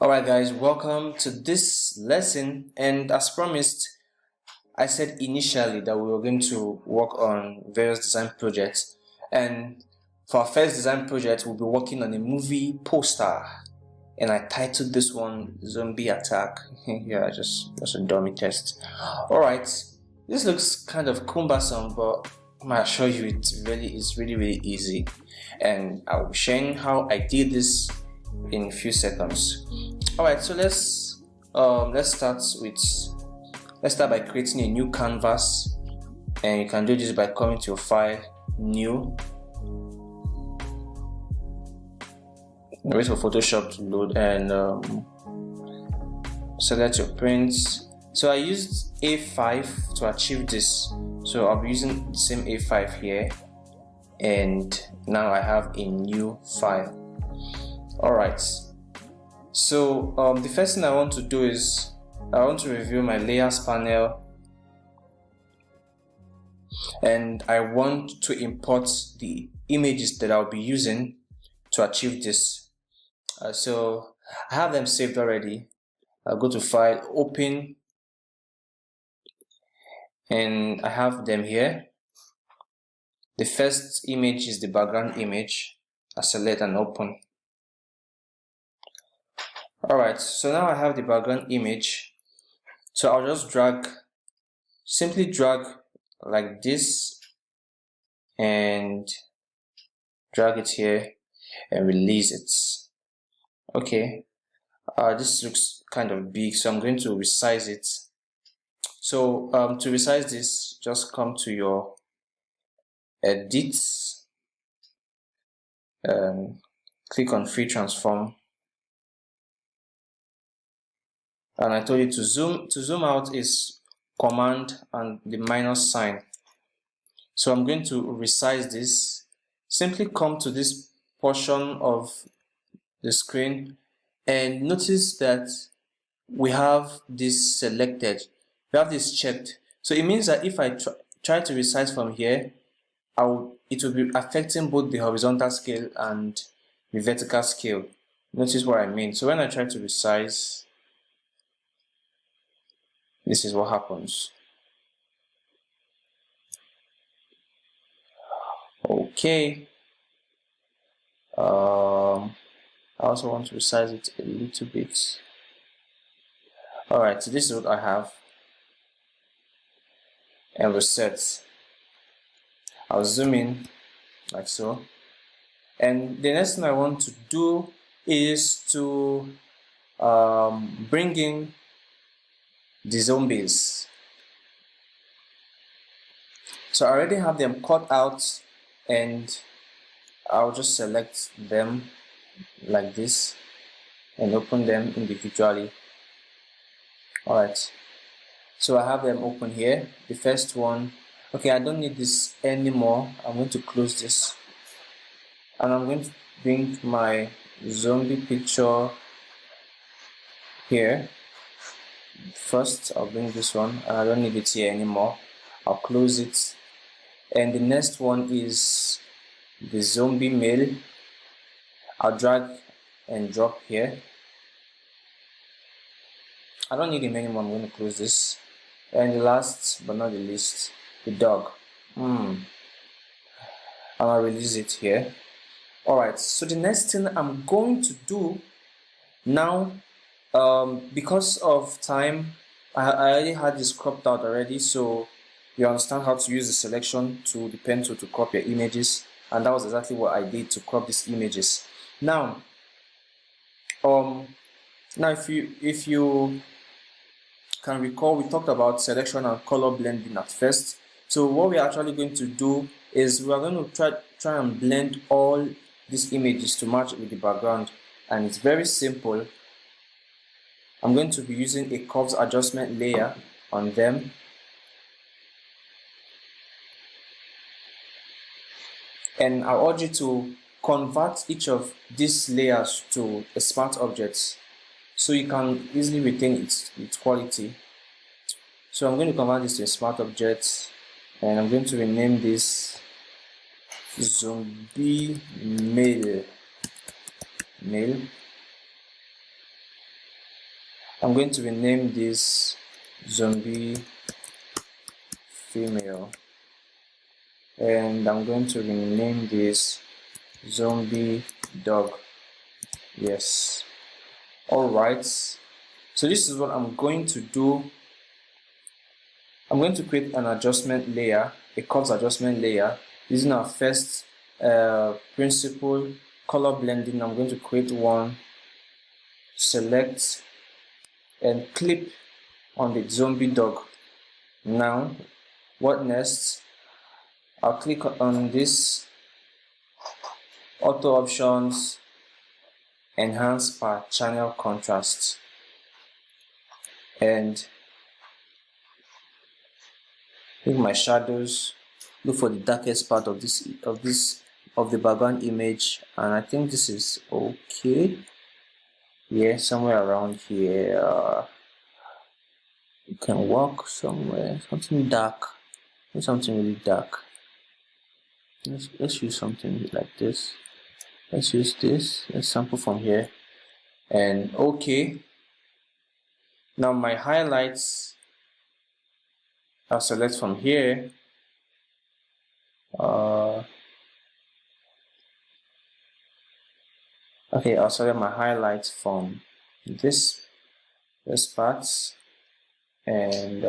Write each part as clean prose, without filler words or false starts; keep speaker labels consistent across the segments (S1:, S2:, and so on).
S1: Alright guys, welcome to this lesson, and as promised, I said initially that we were going to work on various design projects, and for our first design project we'll be working on a movie poster, and I titled this one Zombie Attack. Yeah, just a dummy test. Alright, this looks kind of cumbersome, but I'm gonna assure you it's really easy, and I'll be sharing how I did this in a few seconds. Alright, so let's start by creating a new canvas, and you can do this by coming to your file, new, wait for Photoshop to load, and select your prints. So I used A5 to achieve this, so I'll be using the same A5 here, and now I have a new file. Alright, so the first thing I want to do is I want to review my layers panel, and I want to import the images that I'll be using to achieve this. So I have them saved already. I'll go to File, Open, and I have them here. The first image is the background image. I select and open. Alright, so now I have the background image. So I'll just simply drag like this and drag it here and release it. Okay, this looks kind of big, so I'm going to resize it. So to resize this, just come to your edit, click on free transform, and I told you to zoom out is command and the minus sign. So I'm going to resize this. Simply come to this portion of the screen and notice that we have this selected, we have this checked. So it means that if I try to resize from here, it will be affecting both the horizontal scale and the vertical scale. Notice what I mean. So when I try to resize, this is what happens. Okay. I also want to resize it a little bit. Alright, so this is what I have. And reset. I'll zoom in like so. And the next thing I want to do is to bring in the zombies. So I already have them cut out, and I'll just select them like this and open them individually. Alright, so I have them open here. The first one, okay, I don't need this anymore. I'm going to close this, and I'm going to bring my zombie picture here. First I'll bring this one, and I don't need it here anymore. I'll close it, and the next one is the zombie male. I'll drag and drop here. I don't need him anymore. I'm going to close this. And last but not the least, the dog. I'll release it here. Alright, so the next thing I'm going to do now, because of time, I already had this cropped out already, so you understand how to use the selection tool, the pen tool, to crop your images, and that was exactly what I did to crop these images. Now if you can recall, we talked about selection and color blending at first. So what we're actually going to do is we're going to try and blend all these images to match with the background, and it's very simple. I'm going to be using a curves adjustment layer on them, and I urge you to convert each of these layers to a smart object so you can easily retain its quality. So I'm going to convert this to a smart object, and I'm going to rename this zombie male. I'm going to rename this zombie female, and I'm going to rename this zombie dog. Yes. Alright, so this is what I'm going to do. I'm going to create an adjustment layer, a cut adjustment layer, using our first principle, color blending. I'm going to create one, select, and clip on the zombie dog. Now, what next? I'll click on this auto options, enhance per channel contrast, and with my shadows, look for the darkest part of the background image, and I think this is okay. Yeah, somewhere around here. You can walk somewhere, something dark, something really dark. Let's use something like this. Let's use this. Let's sample from here, and okay. Now my highlights, I'll select from here. Okay, I'll select my highlights from this part, and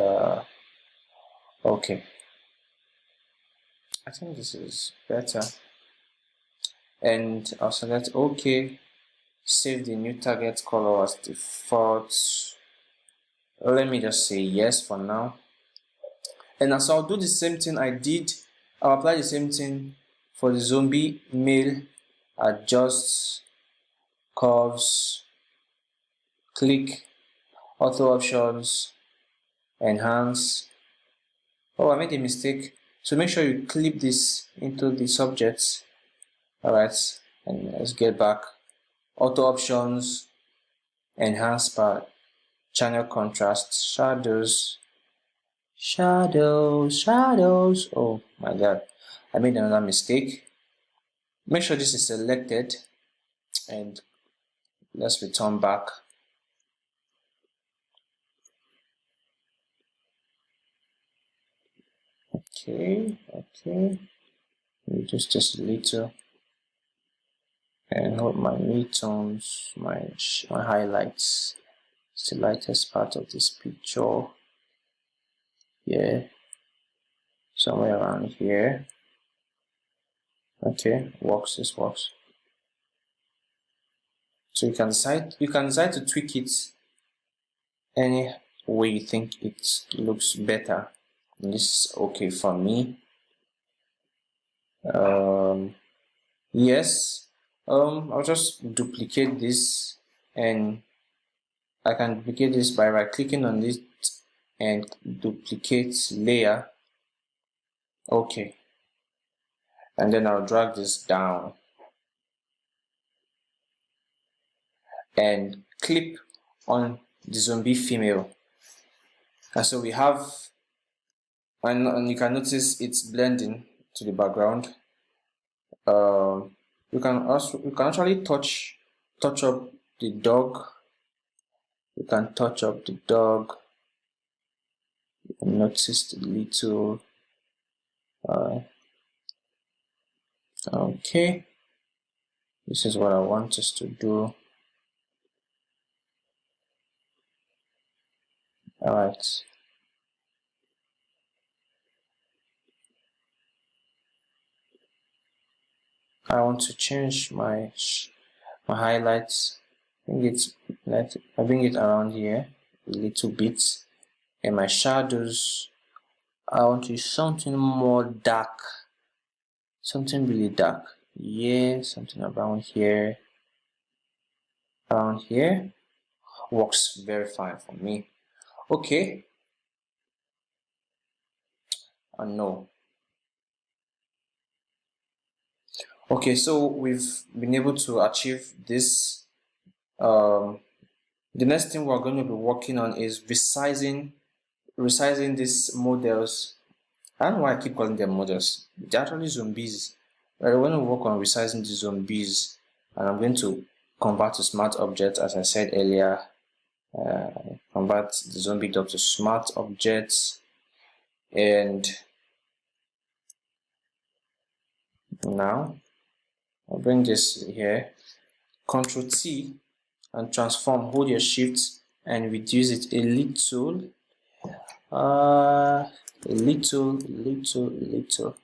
S1: okay, I think this is better, and I'll select OK, save the new target color as default. Let me just say yes for now, and as I'll do the same thing I'll apply the same thing for the zombie male. Adjust curves, click auto options, enhance. Oh, I made a mistake, so make sure you clip this into the subjects. Alright, and let's get back. Auto options, enhance per channel contrast, shadows. Oh my god, I made another mistake. Make sure this is selected, and let's return back. Okay, just a little, and hold my midtones, my highlights. It's the lightest part of this picture. Yeah, somewhere around here. Okay, this works. So you can decide to tweak it any way you think it looks better. And this is okay for me. Yes, I'll just duplicate this, and I can duplicate this by right clicking on it and duplicate layer. Okay, and then I'll drag this down and clip on the zombie female. And so we have, and you can notice it's blending to the background. You can actually touch up the dog. You can touch up the dog. You can notice the little. Okay, this is what I want us to do. Alright. I want to change my highlights. I bring it around here a little bit, and my shadows, I want to use something more dark, something really dark. Yeah, something around here. Works very fine for me. Okay. No. Okay, so we've been able to achieve this. The next thing we're going to be working on is resizing these models. I don't know why I keep calling them models. They're actually zombies. We're going to work on resizing the zombies, and I'm going to convert to smart objects, as I said earlier. convert the zombie dog to smart objects, and now I'll bring this here, Ctrl T and transform, hold your shift and reduce it a little, little.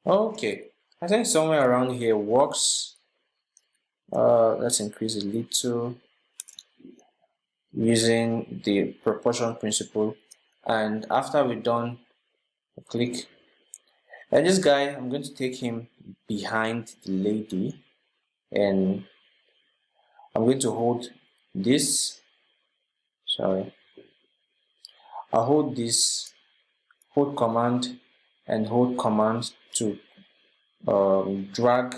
S1: Okay, I think somewhere around here works. Let's increase a little using the proportion principle, and after we're done, click. And this guy, I'm going to take him behind the lady, and I'm going to hold this. Sorry, I'll hold this, hold command and hold command to drag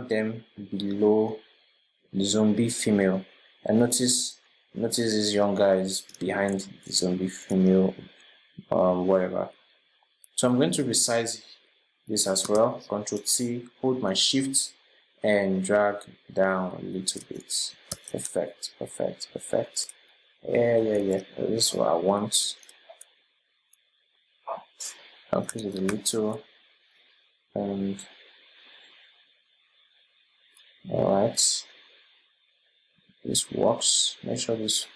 S1: them below the zombie female. And notice this young guy is behind the zombie female, whatever. So I'm going to resize this as well. Ctrl T, hold my shift and drag down a little bit. Perfect. Yeah. This is what I want. I'll increase it a little, and alright, this works. Make sure this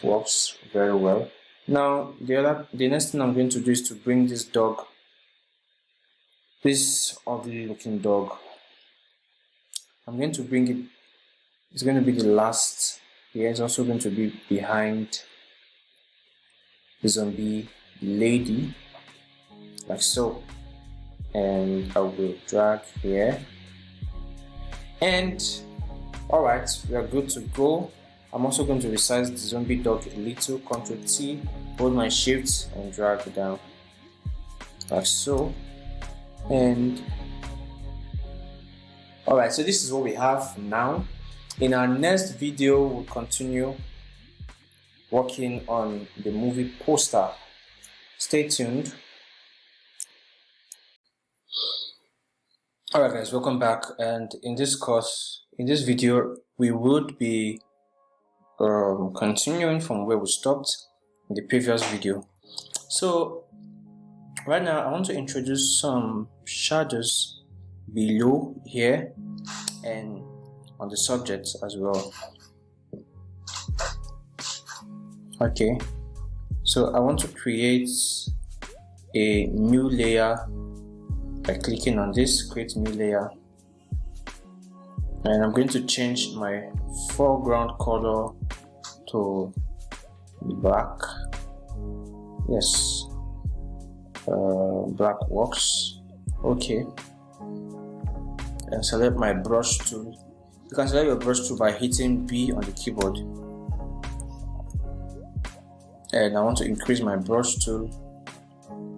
S1: works very well. Now the next thing I'm going to do is to bring this dog, this ugly looking dog, I'm going to bring it. It's going to be the last here. It's also going to be behind the zombie lady, like so, and I will drag here, and alright, we are good to go. I'm also going to resize the zombie dog a little. Ctrl T, hold my shift and drag it down like so. And alright, so this is what we have now. In our next video, we'll continue working on the movie poster. Stay tuned. Alright guys, welcome back, and in this video, we would be continuing from where we stopped in the previous video. So right now I want to introduce some shadows below here and on the subject as well. Okay, so I want to create a new layer by clicking on this, create new layer, and I'm going to change my foreground color to black. Yes, black works. Okay, and select my brush tool. You can select your brush tool by hitting B on the keyboard, and I want to increase my brush tool.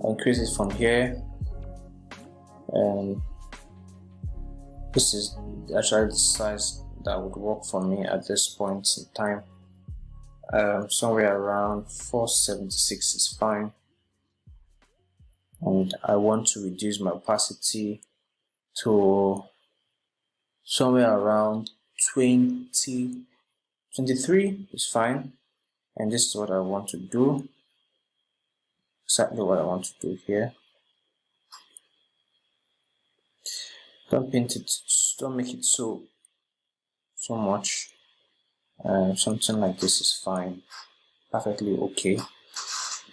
S1: I'll increase it from here, and this is actually the size that would work for me at this point in time. Somewhere around 476 is fine, and I want to reduce my opacity to somewhere around 23 is fine, and this is what I want to do, exactly what I want to do here. Don't paint it, don't make it so much. Something like this is fine, perfectly okay.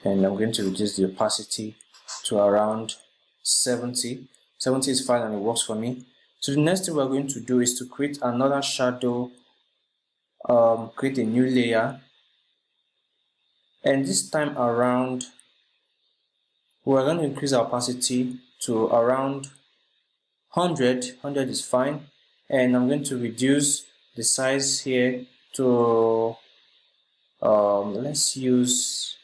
S1: And I'm going to reduce the opacity to around 70. 70 is fine and it works for me. So the next thing we're going to do is to create another shadow, create a new layer, and this time around we're going to increase our opacity to around 100 is fine, and I'm going to reduce the size here to let's use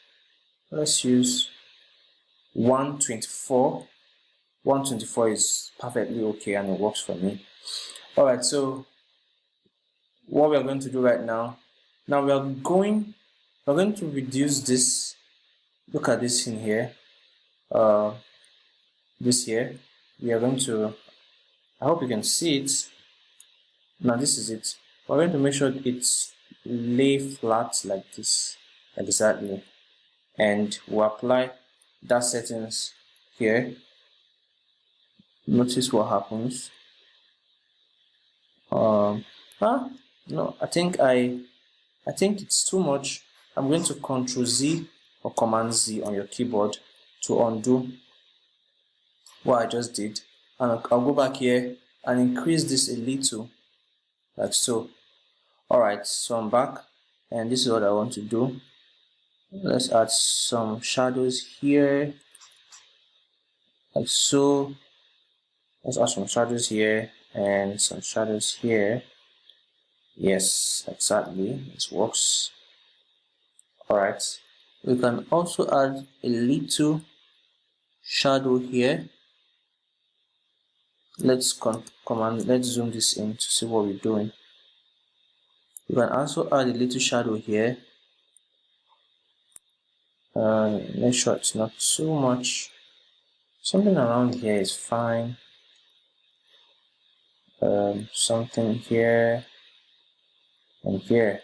S1: 124. 124 is perfectly okay and it works for me. Alright, so what we're going to do right now, we're going to reduce this. Look at this in here, this here. We are going to, I hope you can see it. Now this is it. We're going to make sure it's lay flat like this, exactly, and we'll apply that settings here. Notice what happens. No, I think it's too much. I'm going to Ctrl Z or Command Z on your keyboard to undo what I just did, and I'll go back here and increase this a little, like so. Alright, so I'm back, and this is what I want to do. Let's add some shadows here, like so. Let's add some shadows here and some shadows here. Yes, exactly, this works. Alright, we can also add a little shadow here. Let's zoom this in to see what we're doing. You can also add a little shadow here. Make sure it's not too much. Something around here is fine. Something here and here.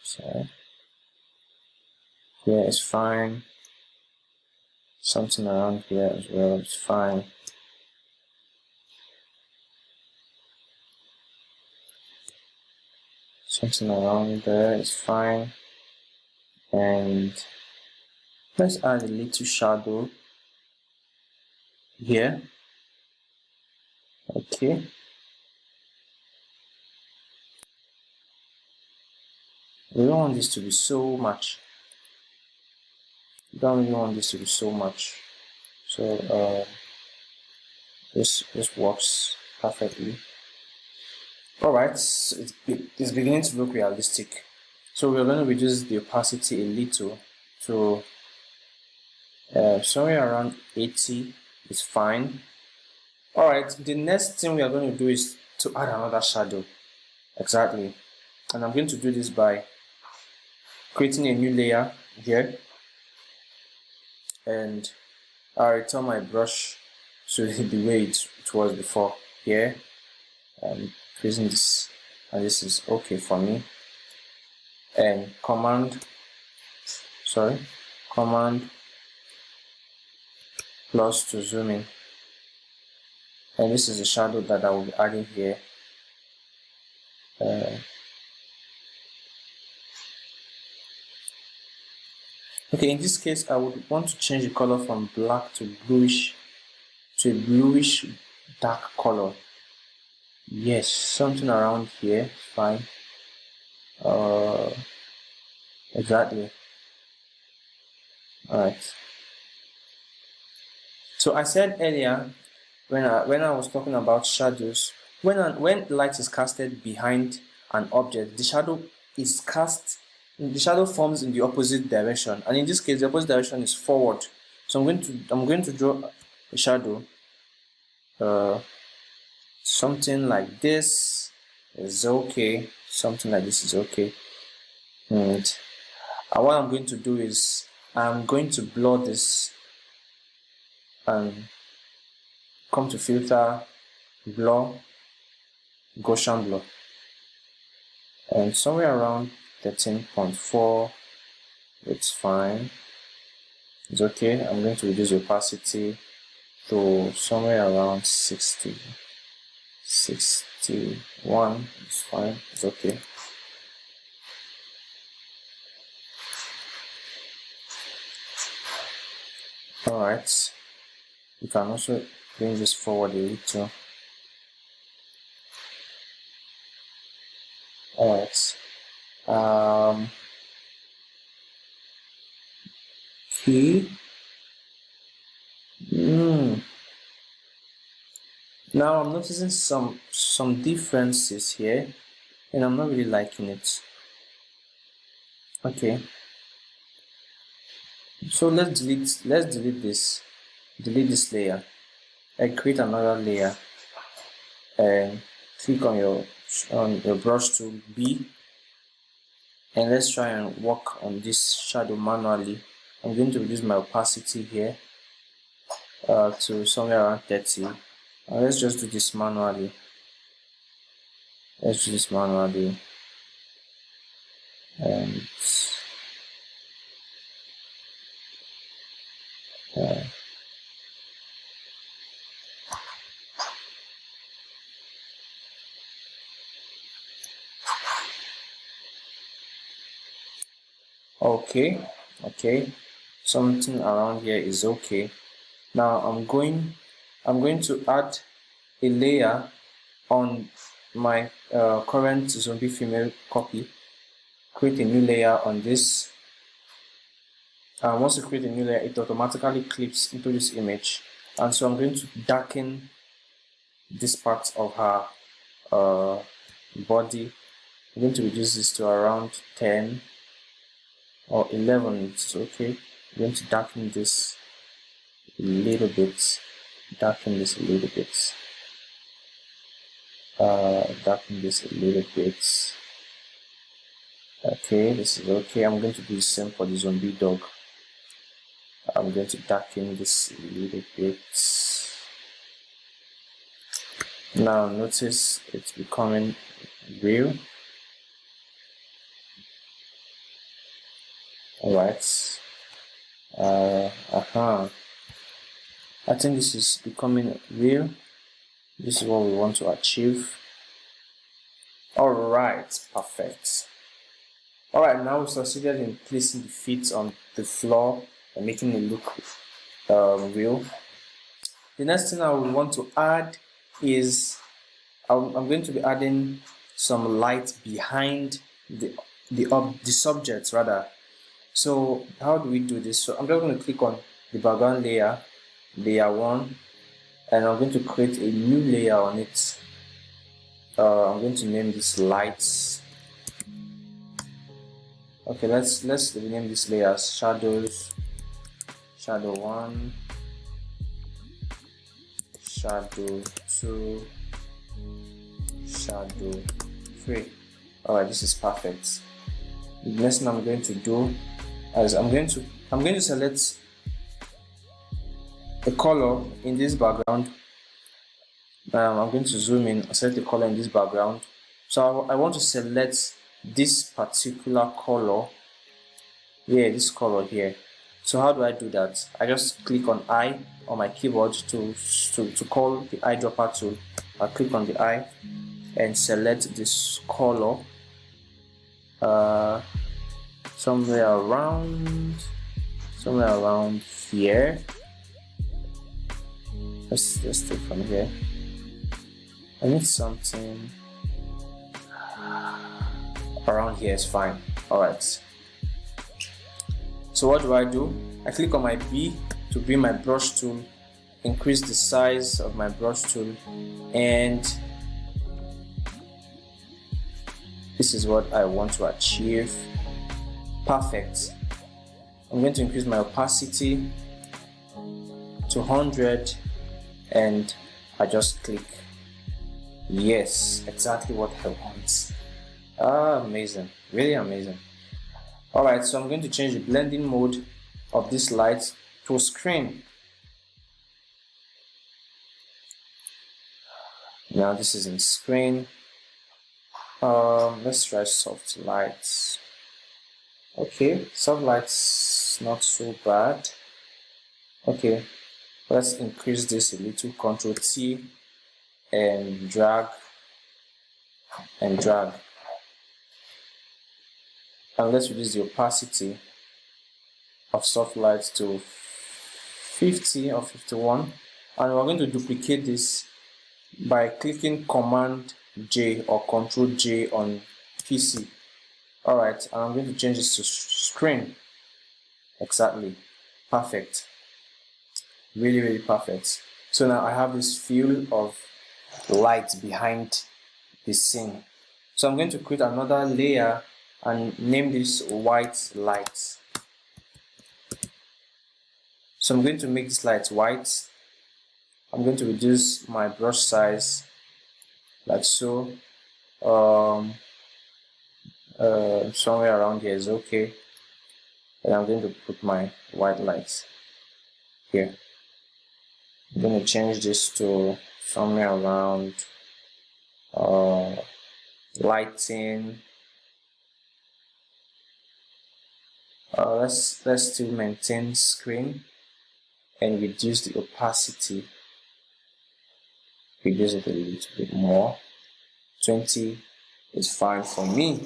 S1: Sorry. Here is fine. Something around here as well is fine. Something around there is fine. And let's add a little shadow here. Okay. We don't want this to be so much. We don't really want this to be so much. So this works perfectly. Alright, so it's beginning to look realistic. So we're going to reduce the opacity a little to somewhere around 80 is fine. Alright, the next thing we are going to do is to add another shadow. Exactly. And I'm going to do this by creating a new layer here. And I'll return my brush to the way it was before here. I'm using this, and this is okay for me. And command plus to zoom in, and this is the shadow that I will be adding here. Okay, in this case I would want to change the color from black to bluish, to a bluish dark color. Yes, something around here, fine. Exactly. Alright. So I said earlier, when I was talking about shadows, when light is casted behind an object, the shadow forms in the opposite direction, and in this case the opposite direction is forward. So I'm going to draw a shadow, something like this is okay, something like this is okay. And what I'm going to do is I'm going to blur this and come to filter, blur, Gaussian blur, and somewhere around 13.4 it's fine, it's okay. I'm going to reduce opacity to somewhere around 61, it's fine, it's okay. Alright, you can also bring this forward a little. Alright, okay. Now I'm noticing some differences here, and I'm not really liking it. Okay, so let's delete this layer and create another layer, and click on your brush tool B, and let's try and work on this shadow manually. I'm going to reduce my opacity here to somewhere around 30, and let's just do this manually. Let's do this manually. And okay, something around here is okay. Now I'm going to add a layer on my current zombie female copy. Create a new layer on this. Once you create a new layer, it automatically clips into this image, and so I'm going to darken this part of her body. I'm going to reduce this to around 10 or 11. It's okay. I'm going to darken this a little bit. Darken this a little bit. Darken this a little bit. Okay, this is okay. I'm going to do the same for the zombie dog. I'm going to darken this a little bit. Now notice it's becoming real. Alright. I think this is becoming real. This is what we want to achieve. Alright, perfect. Alright, now we succeeded in placing the feet on the floor and making it look real. The next thing I would want to add is I'm going to be adding some light behind the subject rather. So how do we do this? So I'm just going to click on the background layer, layer 1, and I'm going to create a new layer on it. I'm going to name this lights. Okay, let's rename this layer as shadows. Shadow 1, shadow 2, shadow 3. Alright, this is perfect. The next thing I'm going to do is I'm going to select a color in this background. I'm going to zoom in and select the color in this background. So I want to select this particular color. Yeah, this color here. So how do I do that? I just click on I on my keyboard to call the eyedropper tool. I click on the eye and select this color somewhere around here. Let's take from here. I need something around here is fine. Alright. So what do? I click on my B to bring my brush tool, increase the size of my brush tool, and this is what I want to achieve. Perfect. I'm going to increase my opacity to 100 and I just click. Yes, exactly what I want. Amazing, really amazing. Alright, so I'm going to change the blending mode of this light to screen. Now this is in screen. Let's try soft lights. Okay, soft lights not so bad. Okay, let's increase this a little. Control T and drag and drag. And let's reduce the opacity of soft lights to 50 or 51. And we're going to duplicate this by clicking Command J or Control J on PC. Alright, and I'm going to change this to screen. Exactly. Perfect. Really, really perfect. So now I have this feel of light behind the scene. So I'm going to create another layer and name this white light. So I'm going to make this light white. I'm going to reduce my brush size like so. Somewhere around here is okay. And I'm going to put my white lights here. I'm going to change this to somewhere around lighting. Let's still maintain screen and reduce the opacity. Reduce it a little bit more. 20 is fine for me.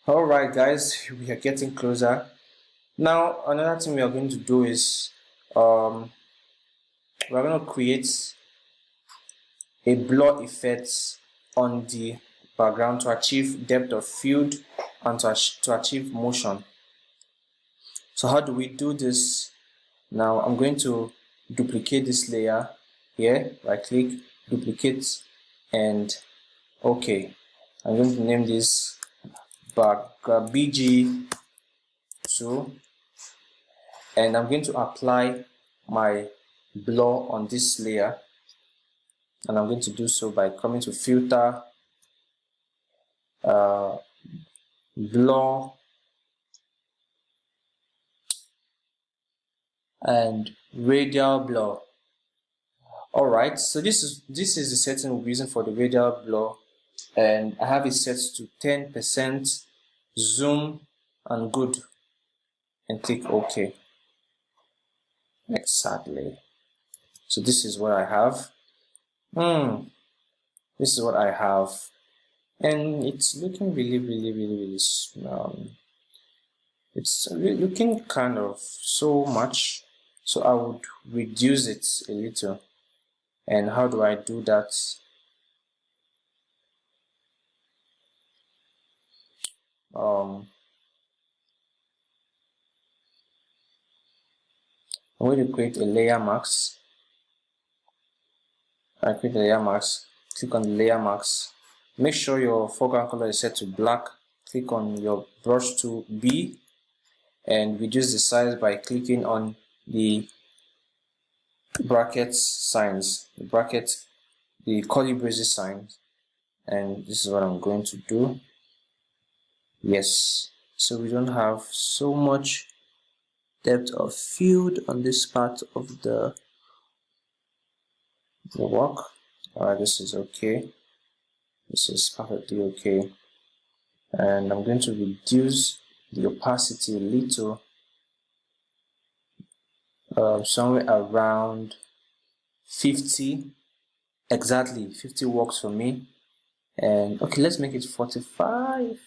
S1: Alright guys, we are getting closer. Now another thing we are going to do is we're going to create a blur effect on the background to achieve depth of field and to achieve motion. So how do we do this? Now I'm going to duplicate this layer here, right click, duplicate, and okay, I'm going to name this BG2, and I'm going to apply my blur on this layer, and I'm going to do so by coming to filter, blur, and radial blur. Alright, so this is the setting we're using for the radial blur, and I have it set to 10% zoom and good, and click OK. Exactly. So this is what I have. This is what I have, and it's looking really it's looking kind of so much, so I would reduce it a little. And how do I do that? I'm going to create a layer mask. I create a layer mask, click on the layer mask, make sure your foreground color is set to black, click on your brush tool B, and reduce the size by clicking on the bracket signs, the curly braces signs, and this is what I'm going to do. Yes, so we don't have so much depth of field on this part of the work. Alright, this is okay. This is perfectly okay. And I'm going to reduce the opacity a little, somewhere around 50. Exactly, 50 works for me. And okay, let's make it 45.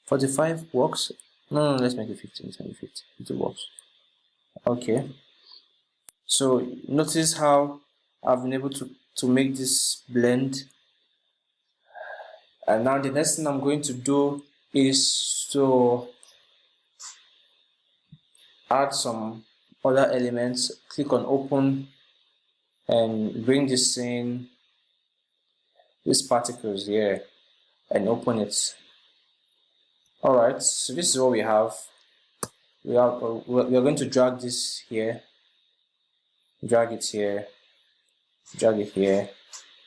S1: 45 works. No, let's make it 50. Let's make it 50. 50 works. Okay. So notice how I've been able to make this blend. And now the next thing I'm going to do is to add some other elements. Click on open and bring this in, these particles here, and open it. Alright, so this is what we have. We are going to drag this here, drag it here, drag it here,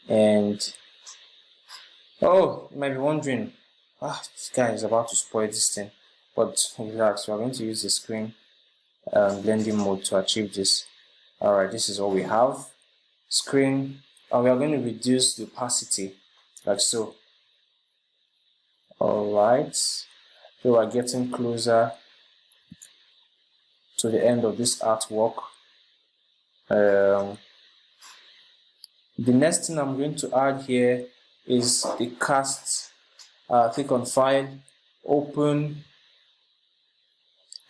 S1: and oh, you might be wondering, this guy is about to spoil this thing, but relax, we are going to use the screen blending mode to achieve this. Alright, this is what we have, screen, and we are going to reduce the opacity like so. Alright, so we are getting closer to the end of this artwork. The next thing I'm going to add here is the cast. Click on file, open,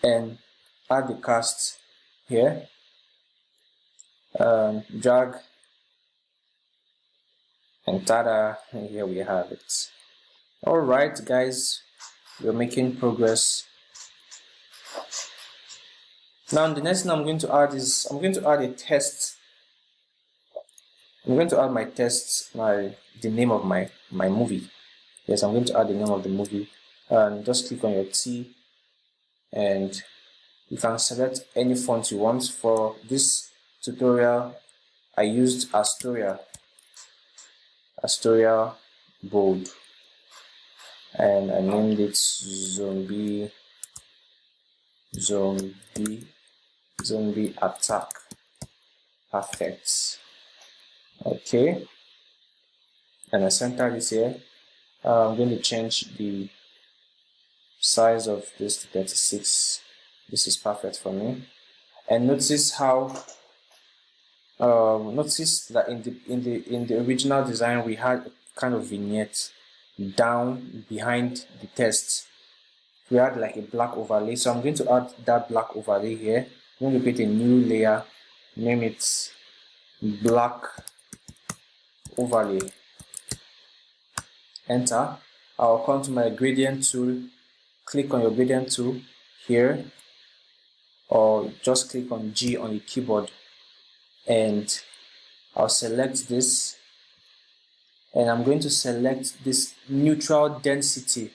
S1: and add the cast here. Drag, and tada, and here we have it. Alright guys, we're making progress. Now the next thing I'm going to add is I'm going to add a text. I'm going to add my text, the name of my movie. Yes, I'm going to add the name of the movie, and just click on your T, and you can select any font you want. For this tutorial, I used Astoria Bold, and I named it Zombie Attack. Perfect. Okay, and I centered it here, I'm going to change the size of this to 36. This is perfect for me. And notice how notice that in the original design we had a kind of vignette down behind the text. We had like a black overlay, so I'm going to add that black overlay here. I'm going to create a new layer, name it black overlay. Enter. I'll come to my gradient tool, click on your gradient tool here, or just click on G on the keyboard, and I'll select this, and I'm going to select this neutral density.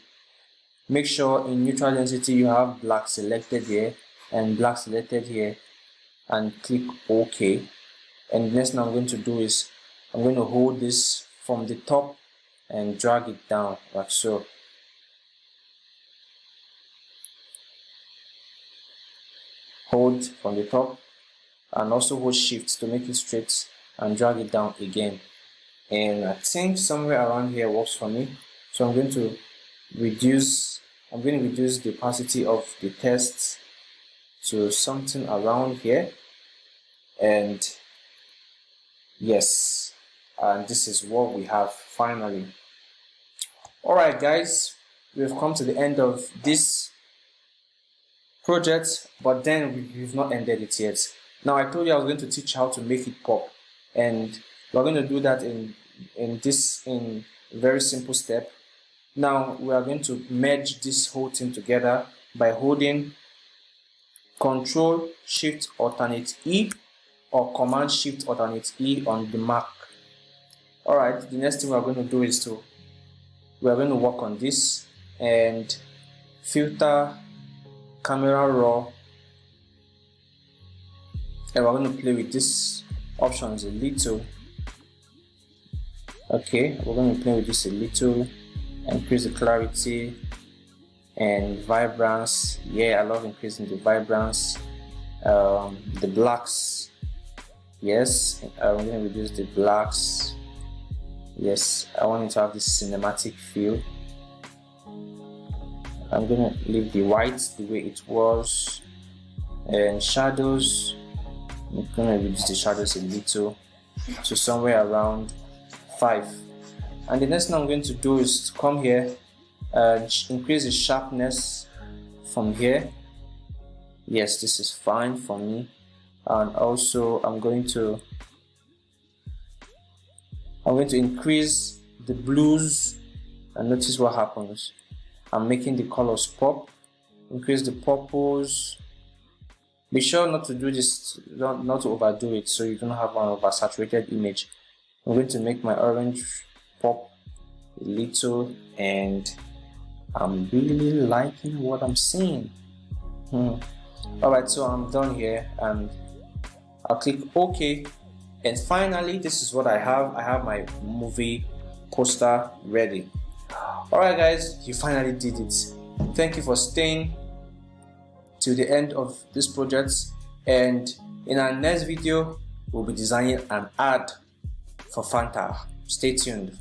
S1: Make sure in neutral density you have black selected here and black selected here, and click OK. And the next thing I'm going to do is I'm going to hold this from the top and drag it down like so. Hold from the top and also hold shift to make it straight and drag it down again. And I think somewhere around here works for me. So I'm going to reduce the opacity of the text to something around here. And yes, and this is what we have finally. Alright guys, we've come to the end of this project, but then we've not ended it yet. Now I told you I was going to teach how to make it pop, and we're going to do that in a very simple step. Now we are going to merge this whole thing together by holding Control Shift Alternate E or Command Shift Alternate E on the Mac. Alright, the next thing we're going to do is we're going to work on this and filter camera raw, and we're going to play with these options a little. Okay, we're going to play with this a little, increase the clarity and vibrance. Yeah, I love increasing the vibrance. The blacks, yes, I'm going to reduce the blacks. Yes, I want it to have this cinematic feel. I'm going to leave the whites the way it was, and shadows, I'm going to reduce the shadows a little to somewhere around 5. And the next thing I'm going to do is to come here and increase the sharpness from here. Yes, this is fine for me. And also I'm going to increase the blues, and notice what happens. I'm making the colors pop. Increase the purples. Be sure not to do this, not to overdo it, so you don't have an oversaturated image. I'm going to make my orange pop a little, and I'm really liking what I'm seeing. Alright, so I'm done here, and I'll click OK. And finally, this is what I have. I have my movie poster ready. Alright guys, you finally did it. Thank you for staying till the end of this project, and in our next video we'll be designing an ad for Fanta. Stay tuned.